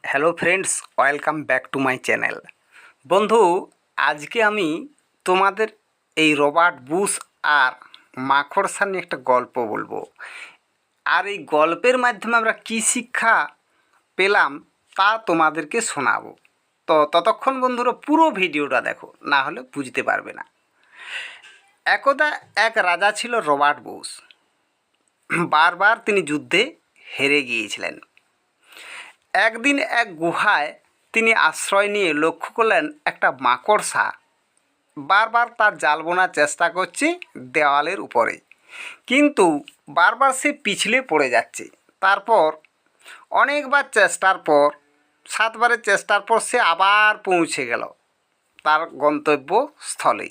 Hello friends, welcome back to my channel. বন্ধু, আজকে আমি তোমাদের এই রবার্ট বুশ আর মাকড়সা নিয়ে একটা গল্প বলবো। আর এই গল্পের মাধ্যমে আমরা কী শিক্ষা পেলাম তা তোমাদেরকে শোনাবো। তো ততক্ষণ বন্ধুরা পুরো ভিডিওটা দেখো, না হলে বুঝতে পারবে না। একদা এক রাজা ছিল রবার্ট বুশ। বারবার তিনি যুদ্ধে হেরে গিয়েছিলেন। একদিন এক গুহায় তিনি আশ্রয় নিয়ে লক্ষ্য করলেন একটা মাকড়সা বারবার তার জাল বোনার চেষ্টা করছে দেওয়ালের উপরে, কিন্তু বারবার সে পিছলে পড়ে যাচ্ছে। তারপর অনেকবার চেষ্টার পর, 7বারের চেষ্টার পর সে আবার পৌঁছে গেল তার গন্তব্যস্থলে।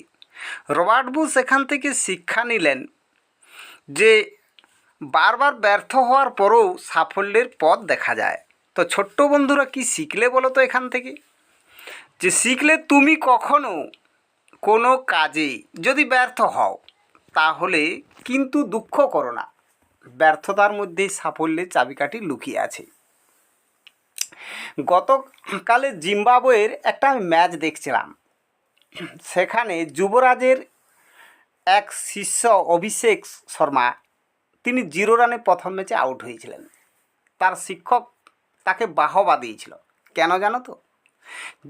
রবার্ট বুশ এখান থেকে শিক্ষা নিলেন যে বারবার ব্যর্থ হওয়ার পরেও সাফল্যের পথ দেখা যায়। তো ছোট্ট বন্ধুরা, কি শিখলে বলো তো এখান থেকে? যে শিখলে তুমি কখনো কোনো কাজে যদি ব্যর্থ হও তাহলে কিন্তু দুঃখ করো না, ব্যর্থতার মধ্যেই সাফল্যের চাবিকাঠি লুকিয়ে আছে। গতকালে জিম্বাবুয়ের একটা আমি ম্যাচ দেখছিলাম। সেখানে যুবরাজের এক শিষ্য অভিষেক শর্মা, তিনি 0 রানে প্রথম ম্যাচে আউট হয়েছিলেন। তার শিক্ষক তাকে বাহবা দিয়েছিল। কেন জানো তো?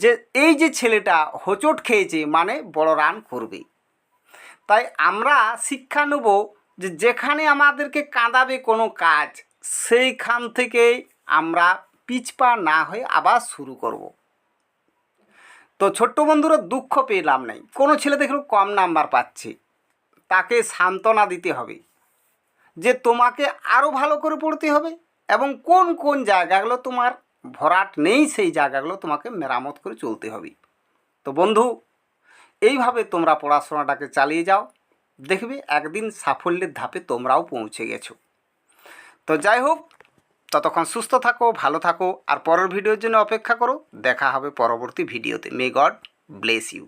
যে এই যে ছেলেটা হোঁচট খেয়েছে মানে বড় রান করবে। তাই আমরা শিক্ষা নেব যে যেখানে আমাদেরকে কাঁদাবে কোনো কাজ, সেইখান থেকে আমরা পিছপা না হয়ে আবার শুরু করব। তো ছোট্ট বন্ধুরা, দুঃখ পেলাম নাই। কোনো ছেলে দেখলো কম নাম্বার পাচ্ছে, তাকে সান্ত্বনা দিতে হবে যে তোমাকে আরও ভালো করে পড়তে হবে, এবং কোন কোন জায়গাগুলো তোমার ভরাট নেই সেই জায়গাগুলো তোমাকে মেরামত করে চলতে হবে। তো বন্ধু, এইভাবে তোমরা পড়াশোনাটাকে চালিয়ে যাও, দেখবে একদিন সাফল্যের ধাপে তোমরাও পৌঁছে গেছো। তো যাই হোক, ততক্ষণ সুস্থ থাকো, ভালো থাকো, আর পরের ভিডিওর জন্য অপেক্ষা করো। দেখা হবে পরবর্তী ভিডিওতে। May god bless you.